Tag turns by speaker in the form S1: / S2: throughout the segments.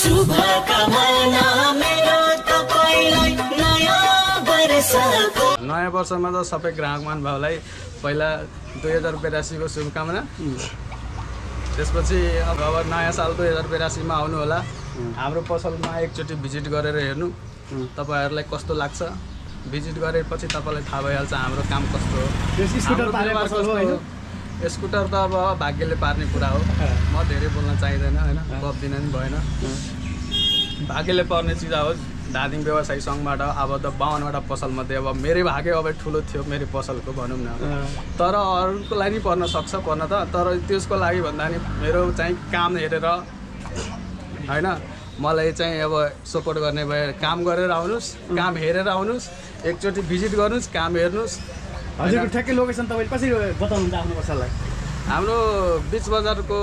S1: शुभकामना मेरो तपाईलाई नयाँ वर्षको।
S2: नयाँ वर्षमा त सबै ग्राहक महानुभावलाई पहिला 2082 को शुभकामना। त्यसपछि अब नयाँ साल 2082 मा आउनु होला। हाम्रो पसलमा एकचोटि भिजिट गरेर हेर्नु, तपाईहरुलाई कस्तो लाग्छ। भिजिट गरेपछि तपाईलाई थाहा भइहाल्छ हाम्रो काम कस्तो हो। स्कुटर त अब भाग्यले पार्ने कुरा हो। म धेरै बोल्न चाहिँदैन हैन, गफ दिन नि भएन। भाग्यले पर्ने चिज हो। धादिङ व्यवसायी संघबाट अब त 52 वटा पसलमध्ये अब मेरै भाग्य अब ठुलो थियो मेरो पसलको भनौँ न। तर अरूको लागि पर्न सक्छ पर्न त, तर त्यसको लागि भन्दा नि मेरो चाहिँ काम हेरेर हैन, मलाई चाहिँ अब सपोर्ट गर्ने भए काम गरेर आउनुस्, काम हेरेर आउनुस्, एकचोटि भिजिट गर्नुस्, काम हेर्नुस्।
S3: हजुरको ठ्याक्कै लोकेसन तपाईले कसरी बताउनुहुन्छ आफ्नो पसललाई?
S2: हाम्रो बीच बजारको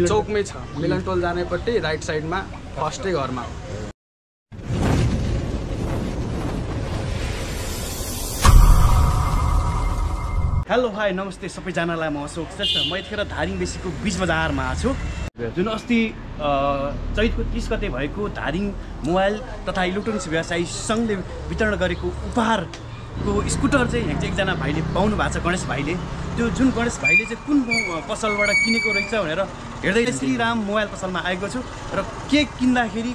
S2: चौकमै छ, मिलनटोल जानेपट्टि राइट साइडमा फर्स्टै घरमा हो।
S3: हेलो हाई नमस्ते सबैजनालाई, म अशोक श्रेष्ठ। म यतिखेर धादिङ बेसीको बीच बजारमा छु, जुन अस्ति चैतको 30 गते भएको धादिङ मोबाइल तथा इलेक्ट्रोनिक्स व्यवसायी सङ्घले वितरण गरेको उपहारको स्कुटर चाहिँ यहाँ चाहिँ एकजना भाइले पाउनु भएको छ, गणेश भाइले। त्यो जुन गणेश भाइले चाहिँ कुन पसलबाट किनेको रहेछ भनेर हेर्दै श्रीराम मोबाइल पसलमा आएको छु र के किन्दाखेरि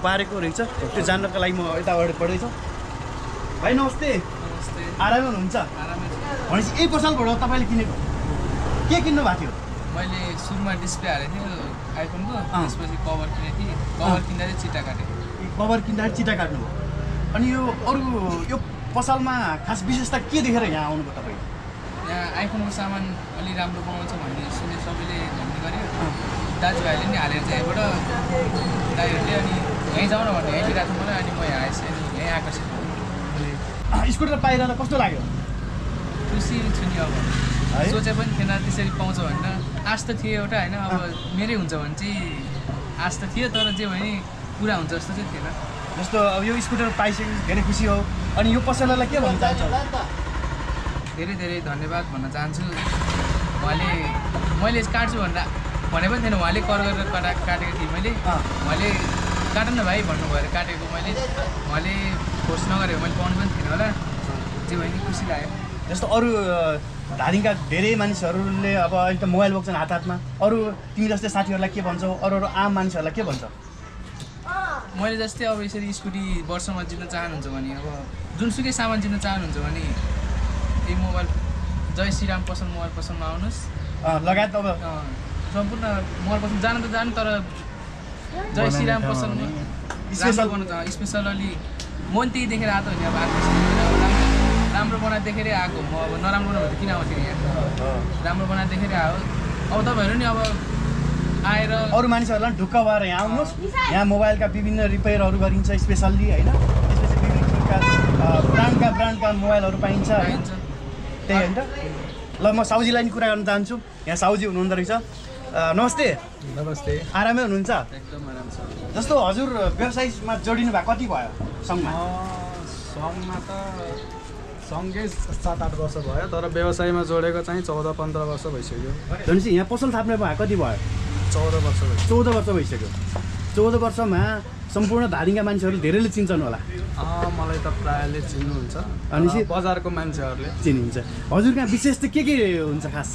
S3: पारेको रहेछ त्यो जान्नको लागि म यता अगाडि बढ्दैछु। भाइ नमस्ते।
S2: नमस्ते।
S3: आरामै हुनुहुन्छ? भनेपछि यही पसलबाट तपाईँले किनेको के किन्नु भएको थियो?
S4: मैले सुरुमा डिस्प्ले हालेको थिएँ आइफोनको, त्यसपछि कभर किनेको थिएँ। कभर किन्दाखेरि चिट्टा काटेँ।
S3: कभर किन्दाखेरि चिट्टा काट्नु हो। अनि यो अरू यो पसलमा खास विशेषता के देखेर यहाँ आउनुभयो तपाईँ?
S4: यहाँ आइफोनको सामान अलि राम्रो बनाउँछ भन्ने सुने, सबैले भन्ने गर्यो। दाजुभाइले नि हालेर चाहिँ यहाँबाट दाइहरूले अनि यहीँ जाउँ न भन्ने यहीँ राख्नु मलाई। अनि म यहाँ आएछु, अनि यहीँ आकर्षित भयो।
S3: स्कुटर पाएर कस्तो लाग्यो?
S4: खुसी छु नि। अब सोचे पनि थिएन त्यसरी पाउँछ भनेर। आश त थियो एउटा होइन, अब मेरै हुन्छ भने चाहिँ आश त थियो, तर जे भने पुरा हुन्छ जस्तो चाहिँ थिएन।
S3: जस्तो अब यो स्कुटर पाइसकेपछि धेरै खुसी हो। अनि यो पसललाई के भन्न चाहन्छ?
S4: धेरै धेरै धन्यवाद भन्न चाहन्छु। मैले काट्छु भनेर भने पनि थिएन, उहाँले कर गरेर काटेको थिएँ मैले। उहाँले काट न भाइ भन्नु भएर काटेको मैले। उहाँले फोर्स नगरेको मैले पाउनु पनि थिएन होला। जे भने खुसी लाग्यो।
S3: जस्तो अरू धादिङका धेरै मानिसहरूले अब अहिले त मोबाइल बोक्छन् हात हातमा, अरू तिमी जस्तै साथीहरूलाई के भन्छौ? अरू आम मानिसहरूलाई के भन्छ?
S4: मैले जस्तै अब यसरी स्कुटी वर्षमा जित्न चाहनुहुन्छ भने, अब जुनसुकै सामान जित्न चाहनुहुन्छ भने यही मोबाइल जय श्रीराम पसल मोबाइल पसलमा आउनुहोस्।
S3: लगायत अब
S4: सम्पूर्ण मोबाइल पसल जानु त जानु, तर जय श्रीराम पसलमा स्पेसल बनाउनु छ। स्पेसल अलि मन त्यही देखेर आएको भने अब राम्रो बना देखेर आएको। म अब नराम्रो बनाएर किन आउँथेँ यहाँ? राम्रो बना देखेर आयो। अब तपाईँहरू नि अब आएर
S3: अरू मानिसहरूलाई ढुक्क भएर यहाँ आउनुहोस्। यहाँ मोबाइलका विभिन्न रिपेयरहरू गरिन्छ स्पेसल्ली होइन। त्यसपछि विभिन्न किसिमका ब्रान्डका मोबाइलहरू पाइन्छ होइन, त्यही होइन। ल म साउजीलाई नि कुरा गर्न चाहन्छु। यहाँ साउजी हुनुहुँदो रहेछ। नमस्ते।
S2: नमस्ते।
S3: आरामै हुनुहुन्छ?
S2: एकदम आराम छ।
S3: जस्तो हजुर व्यवसायमा जोडिनु भएको कति भयो सङ्घमा?
S2: सङ्घमा त सँगै 7-8 वर्ष भयो, तर व्यवसायमा जोडेको चाहिँ 14-15 वर्ष भइसक्यो।
S3: भनेपछि यहाँ पसल थाप्ने भयो कति भयो?
S2: 14 वर्ष भइसक्यो।
S3: 14 वर्ष भइसक्यो। 14 वर्षमा सम्पूर्ण धादिङका मान्छेहरूले धेरैले चिन्छन् होला।
S2: मलाई त प्रायःले चिन्नुहुन्छ,
S3: अनि
S2: बजारको मान्छेहरूले
S3: चिनिन्छ। हजुर कहाँ विशेष त के हुन्छ खास?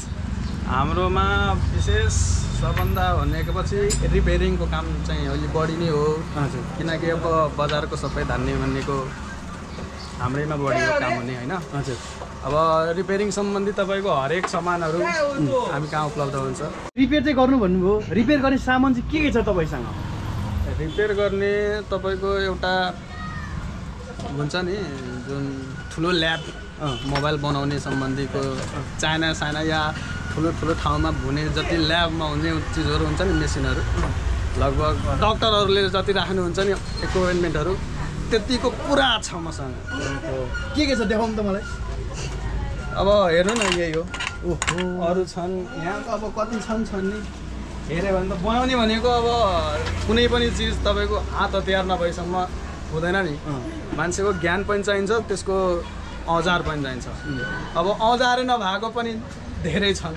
S2: हाम्रोमा विशेष सबभन्दा भनेको पछि रिपेयरिङको काम चाहिँ अलि बढी नै हो।
S3: हजुर।
S2: किनकि अब बजारको सबै धान्ने भन्नेको हाम्रैमा बढेको काम हुने होइन।
S3: हजुर।
S2: अब रिपेयरिङ सम्बन्धी तपाईँको हरेक सामानहरू हामी कहाँ उपलब्ध हुन्छ।
S3: रिपेयर चाहिँ गर्नु भन्नुभयो, रिपेयर गर्ने सामान चाहिँ के छ तपाईँसँग?
S2: रिपेयर गर्ने तपाईँको एउटा हुन्छ नि जुन ठुलो ल्याब मोबाइल बनाउने सम्बन्धीको साना या ठुलो ठाउँमा हुने जति ल्याबमा हुने चिजहरू हुन्छ नि, मेसिनहरू लगभग डक्टरहरूले जति राख्नुहुन्छ नि इक्विपमेन्टहरू त्यतिको पुरा छ मसँग।
S3: के छ देखाउनु त मलाई।
S2: अब हेर्नु न यही हो। ओहो अरू छन् यहाँ त अब कति छन् नि हेऱ्यो भने त बनाउने भनेको अब कुनै पनि चिज तपाईँको हात हतियार नभएसम्म हुँदैन नि। मान्छेको ज्ञान पनि चाहिन्छ, त्यसको औजार पनि चाहिन्छ। अब औजारै नभएको पनि धेरै छन्,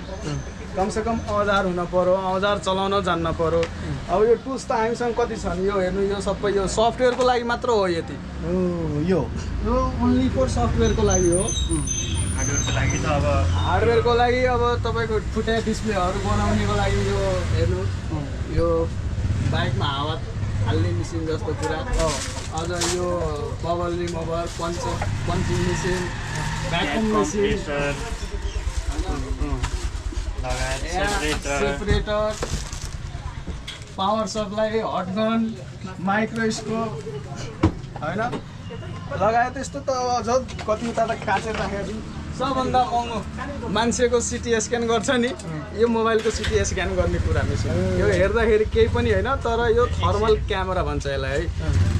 S2: कमसेकम औजार हुन पर्यो, औजार चलाउन जान्न पर्यो। अब यो टुल्स त हामीसँग कति छ नि, यो हेर्नु यो सबै यो सफ्टवेयरको लागि मात्र हो। यति
S3: यो
S2: ओन्ली फर सफ्टवेयरको लागि हो।
S3: हार्डवेयरको लागि त अब
S2: हार्डवेयरको लागि अब तपाईँको फुटे डिस्प्लेहरू बनाउनेको लागि यो हेर्नु, यो बाइकमा हावा हाल्ने मेसिन जस्तो कुरा। अझ यो bubble remover, punching machine, vacuum machine, separator, power supply, heat gun, microscope होइन लगायत यस्तो त अझ कति त काटेर राखेको छु। सबभन्दा महँगो मान्छेको सिटी स्क्यान गर्छ नि, यो मोबाइलको सिटी स्क्यान गर्ने कुरा मेसिन। यो हेर्दाखेरि केही पनि होइन, तर यो थर्मल क्यामेरा भन्छ यसलाई है।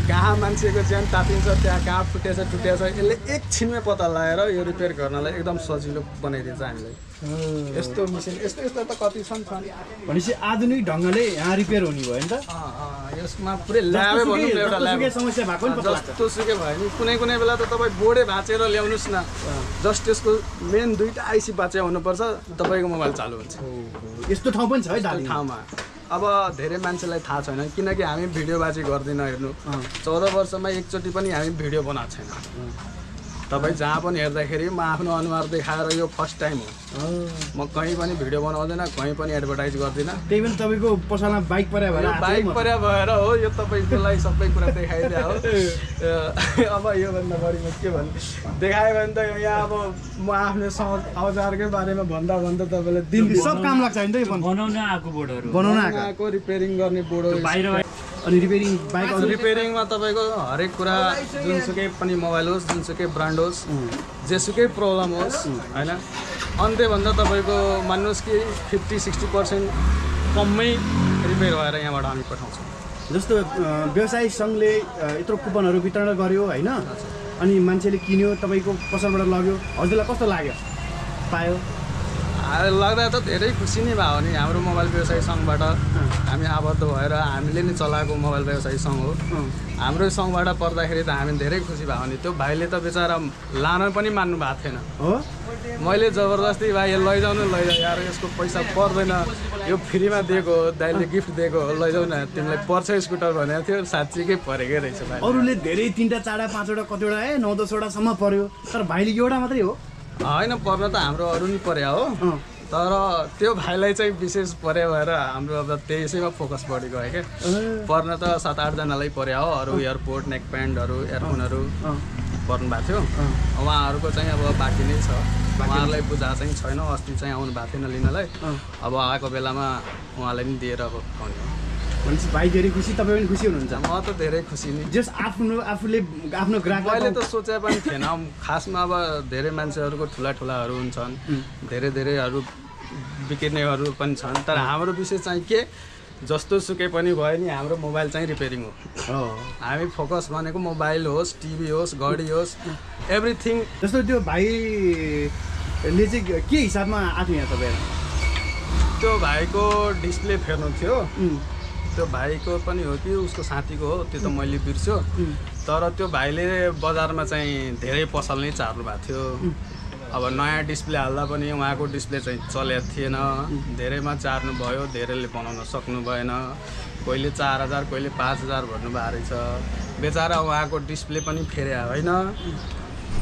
S2: कहाँ मान्छेको ज्यान तातिन्छ, त्यहाँ कहाँ फुटेछ टुटेछ, यसले एकछिनमै पत्ता लगाएर यो रिपेयर गर्नलाई एकदम सजिलो बनाइदिन्छ हामीलाई। यस्तो मेसिन यस्तो यस्तो त कति छन्।
S3: भनेपछि आधुनिक ढङ्गले यहाँ रिपेयर हुने भयो नि त।
S2: यसमा पुरै ल्याबै भन्नु न, एउटा ल्याब
S3: समस्या भएको नि पत्ता लाग्छ।
S2: जस्तो सुकै भयो नि, कुनै कुनै बेला त तपाईँ बोर्डै भाँचेर ल्याउनुहोस् न, जस्ट त्यसको मेन 2टा आइसी बाँचे हुनुपर्छ, तपाईँको मोबाइल चालु हुन्छ।
S3: यस्तो ठाउँ पनि छ है दार्जिलिङ
S2: ठाउँमा। अब धेरै मान्छेलाई थाहा छैन, किनकि हामी भिडियोबाजी गर्दिनँ। हेर्नु 14 वर्षमा एकचोटि पनि हामी भिडियो बनाएको छैन। तपाईँ जहाँ पनि हेर्दाखेरि म आफ्नो अनुहार देखाएर यो फर्स्ट टाइम हो। म कहीँ पनि भिडियो बनाउँदैन, कहीँ पनि एडभर्टाइज गर्दिनँ।
S3: त्यही पनि तपाईँको पसलमा बाइक पर्या भएर
S2: बाइक पर्या भएर हो, यो तपाईँकोलाई सबै कुरा देखाइदिया हो। अब योभन्दा बढी म के भन्नु, देखायो भने त यहाँ अब म आफ्नो औजारकै बारेमा भन्दा तपाईँलाई दिन
S3: सब काम लाग्छ नि त। यो
S5: बनाउन आएको बोर्डहरू,
S3: बनाउन
S2: आएको रिपेयरिङ गर्ने बोर्ड
S5: बाहिर
S3: अनि रिपेयरिङ बाइक
S2: रिपेयरिङमा तपाईँको हरेक कुरा, जुनसुकै पनि मोबाइल होस्, जुनसुकै ब्रान्ड होस्, जेसुकै प्रब्लम होस् होइन, अन्त्यभन्दा तपाईँको मान्नुहोस् कि 50-60% कमै रिपेयर भएर यहाँबाट हामी पठाउँछौँ।
S3: जस्तो व्यवसाय सङ्घले यत्रो कुपनहरू वितरण गर्यो होइन, अनि मान्छेले किन्यो, तपाईँको पसलबाट लग्यो, हजुरलाई कस्तो लाग्यो, पायो?
S2: लाग्दा त धेरै खुसी नै भयो नि। हाम्रो मोबाइल व्यवसाय सङ्घबाट हामी आबद्ध भएर हामीले नै चलाएको मोबाइल व्यवसाय सङ्घ हो। हाम्रो सङ्घबाट पर्दाखेरि त हामी धेरै खुसी भयो नि। त्यो भाइले त बेचारा लान पनि मान्नु भएको थिएन
S3: हो।
S2: मैले जबरजस्ती भाइ लैजाउनु यार, यसको पैसा पर्दैन, यो फ्रीमा दिएको हो, दाइले गिफ्ट दिएको हो, लैजाउ न, तिमीलाई पर्छ स्कुटर भनेको थियो। साँच्चीकै परेकै रहेछ भाइ।
S3: अरूले धेरै 3टा 4टा 5वटा कतिवटा 9-10वटासम्म पर्यो, तर भाइले एउटा मात्रै हो।
S2: होइन, पर्न त हाम्रो अरू नि पर्या हो, तर त्यो भाइलाई चाहिँ विशेष पर्या भएर हाम्रो अब त्यसैमा फोकस बढी गयो क्या। पर्न त 7-8 जनालाई पर्या हो, अरू एयरपोर्ट, नेक प्यान्टहरू, इयरफोनहरू पर्नु भएको थियो। उहाँहरूको चाहिँ अब बाँकी नै छ, उहाँहरूलाई बुझा चाहिँ छैन। अस्ति चाहिँ आउनु भएको थिएन लिनलाई, अब आएको बेलामा उहाँलाई पनि दिएर अब आउने हो।
S3: भनेपछि भाइ धेरै खुसी, तपाईँ पनि खुसी हुनुहुन्छ?
S2: म त धेरै खुसी नि।
S3: जस आफूले आफ्नो ग्राहक
S2: मैले त सोचे पनि थिएन। खासमा अब धेरै मान्छेहरूको ठुलाठुलाहरू हुन्छन्, धेरैहरू बिक्रीहरू पनि छन्, तर हाम्रो विषय चाहिँ के, जस्तो सुकै पनि भयो नि हाम्रो मोबाइल चाहिँ रिपेयरिङ हो। हामी फोकस भनेको मोबाइल होस्, टिभी होस्, घडी होस्, एभ्रिथिङ।
S3: जस्तो त्यो भाइले चाहिँ के हिसाबमा आएको यहाँ तपाईँ?
S2: त्यो भाइको डिस्प्ले फेर्नु थियो। त्यो भाइको पनि हो कि उसको साथीको हो, त्यो त मैले बिर्स्यो। तर त्यो भाइले बजारमा चाहिँ धेरै पसल नै चार्नु भएको थियो। अब नयाँ डिस्प्ले हाल्दा पनि उहाँको डिस्प्ले चाहिँ चलेको थिएन, धेरैमा चार्नु भयो, धेरैले बनाउन सक्नु भएन। कहिले 4000, कहिले 5000 भन्नुभएको रहेछ। बेचारा उहाँको डिस्प्ले पनि फेर्या होइन,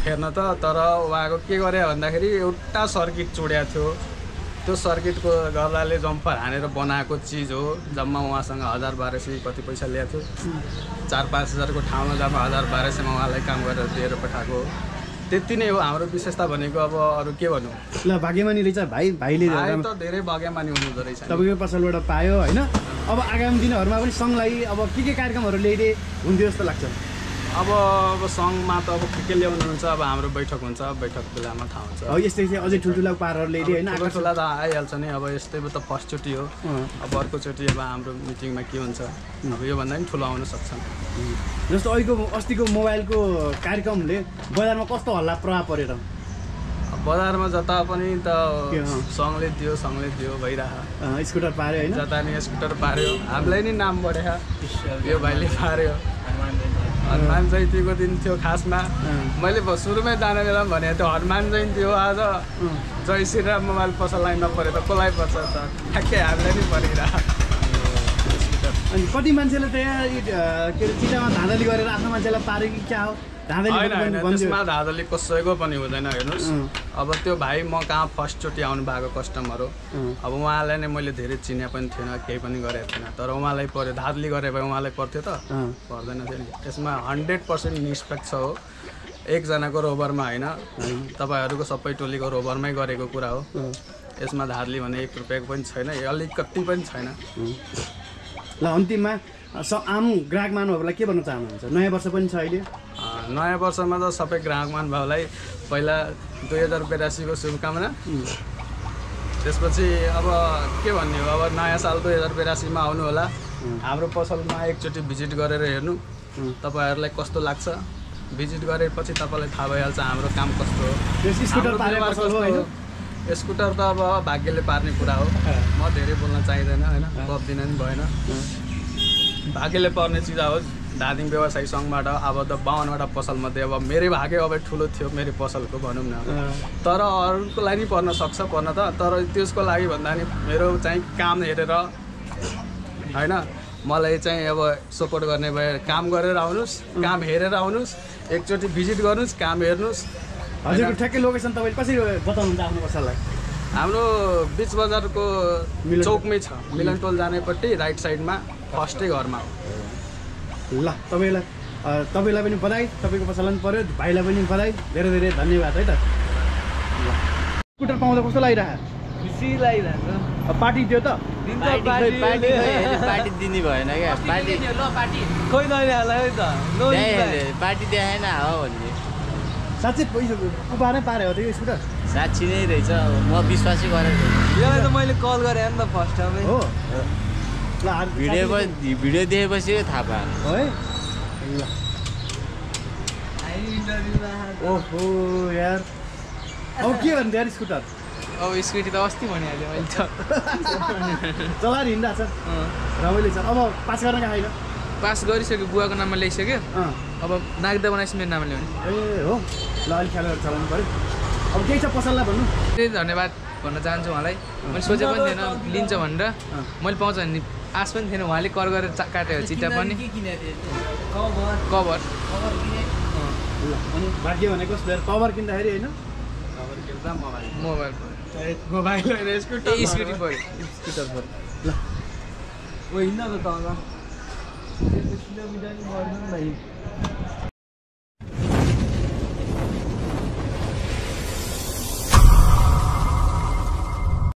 S2: फेर्न त, तर उहाँको के गरे भन्दाखेरि एउटा सर्किट चुड्या थियो। त्यो सर्किटको गर्दाले जम्पर हानेर बनाएको चिज हो। जम्मा उहाँसँग 1000-1200 कति पैसा ल्याएको थियो। 4-5 हजारको ठाउँमा जम्मा 1000-1200मा उहाँलाई काम गरेर दिएर पठाएको। त्यति नै हो हाम्रो विशेषता भनेको। अब अरू के भनौँ,
S3: ल भाग्यमानी रहेछ भाइले
S2: त धेरै भाग्यमानी हुँदो रहेछ।
S3: तपाईँको पसलबाट पायो होइन। अब आगामी दिनहरूमा पनि सङ्घलाई अब के कार्यक्रमहरू ल्याइदिए हुन्थ्यो जस्तो लाग्छ? अब
S2: सङ्घमा त अब के ल्याउनुहुन्छ, अब हाम्रो बैठक हुन्छ, बैठक बेलामा थाहा हुन्छ।
S3: अब यस्तै अझै ठुल्ठुला उपहारहरू ल्याइदिए होइन?
S2: ठुला त आइहाल्छ नि। अब यस्तै त फर्स्टचोटि हो, अब अर्कोचोटि अब हाम्रो मिटिङमा के हुन्छ, अब योभन्दा पनि ठुलो आउन सक्छन्।
S3: जस्तो अस्तिको मोबाइलको कार्यक्रमले बजारमा कस्तो हल्ला प्रभाव परेर?
S2: अब बजारमा जता पनि त
S3: के,
S2: सङ्गले दियो भइरह
S3: स्कुटर पार्यो होइन
S2: जता नि स्कुटर पार्यो हामीलाई नि नाम बढेका यो भाइले पार्यो हनुमान जयन्तीको दिन थियो खासमा मैले सुरुमै जाने बेला भनेको थियो हनुमान जयन्ती हो आज जय श्रीराम मोबाइल पसललाई नपरे त कसलाई पर्छ त ठ्याक्कै हामीलाई नि परिरह
S3: अनि कति मान्छेले त यहाँ के अरे चिटामा धाँधली गरेर आफ्नो मान्छेलाई पार्यो कि क्या हो
S2: होइन त्यसमा धाँधली कसैको पनि हुँदैन हेर्नुहोस् अब त्यो भाइ म कहाँ फर्स्टचोटि आउनु भएको कस्टमर हो अब उहाँलाई नै मैले धेरै चिने पनि थिएन केही पनि गरेको थिएन तर उहाँलाई पऱ्यो धाँधली गरे भए उहाँलाई पर्थ्यो त पर्दैन थियो नि त्यसमा 100% निष्पक्ष हो एकजनाको रोबरमा होइन तपाईँहरूको सबै टोलीको रोबरमै गरेको कुरा हो यसमा धाँधली भने 1 रुपियाँको पनि छैन अलिकति पनि छैन
S3: ल अन्तिममा आम ग्राहक महानुभावलाई के भन्न चाहनुहुन्छ नयाँ वर्ष पनि छ अहिले
S2: नयाँ वर्षमा त सबै ग्राहक महानुभावलाई पहिला 2082को शुभकामना त्यसपछि अब के भन्ने हो अब नयाँ साल 2082मा आउनु होला हाम्रो पसलमा एकचोटि भिजिट गरेर हेर्नु तपाईँहरूलाई कस्तो लाग्छ भिजिट गरेपछि तपाईँलाई थाहा भइहाल्छ हाम्रो काम कस्तो हो स्कुटर त अब भाग्यले पार्ने कुरा हो म धेरै बोल्न चाहिँदैन होइन गफ दिन नि भएन भाग्यले पर्ने चिज हो धादिङ व्यवसायी सङ्घबाट अब त 52वटा पसलमध्ये अब मेरै भाग्य अब ठुलो थियो मेरो पसलको भनौँ न तर अरूको लागि नि पर्न सक्छ पर्न त तर त्यसको लागि भन्दा नि मेरो चाहिँ काम हेरेर होइन मलाई चाहिँ अब सपोर्ट गर्ने भए काम गरेर आउनुहोस् काम हेरेर आउनुहोस् एकचोटि भिजिट गर्नुहोस् काम हेर्नुहोस्
S3: हजुरको ठ्याक्कै लोकेसन तपाईँले कसरी बताउनुहुन्छ आफ्नो पसललाई
S2: हाम्रो बिच बजारको चौकमै छ मिलनटोल जानेपट्टि राइट साइडमा फर्स्टै घरमा हो
S3: ल तपाईँलाई पनि बधाई तपाईँको पसलमा पनि पऱ्यो भाइलाई पनि बधाई धेरै धेरै धन्यवाद है त स्कुटर पाउँदा कस्तो लागिरहेको
S4: खुसी लागिरहेको
S3: पार्टी दियो त
S5: पार्टी दिने भएन क्या पार्टी
S4: खोइ नआइहाल्यो है त
S5: पार्टी देखाएन हो भन्ने
S3: साँच्चै पैसा उपारै पारे हो त्यो स्कुटर
S5: साँच्ची नै रहेछ म विश्वासै गरेको
S4: यसलाई त मैले कल गरेँ नि त फर्स्ट टाइमै
S3: हो ल
S5: भिडियो देखेपछि थाहा पाएन
S3: है ल ओहो यार अब के भन्नु यार स्कुटर
S4: अब स्कुटी त अस्ति भनिहालेँ मैले त
S3: चलाएर हिँड्दा छ रमाइलो छ अब पास गर्न गएको छैन
S4: पास गरिसक्यो बुवाको नाममा ल्याइसक्यो अब नागदा बनाएपछि मेरो नाममा ल्याउने
S3: ए हो ल अलिक ख्याल गरेर चलाउनु पऱ्यो अब केही छ पसललाई भन्नु
S4: त्यही धन्यवाद भन्न चाहन्छु उहाँलाई मैले सोचेको पनि थिएन लिन्छ भनेर मैले पाउँछ भने आश पनि थिएन उहाँले कर गरेर काटेको चिट्टा पनि कभर
S3: ल अनि भाग्य भनेको कभर किन्दाखेरि होइन
S4: मोबाइल स्कुटी पऱ्यो
S3: स्कुटर पऱ्यो ल
S4: हिँड्न त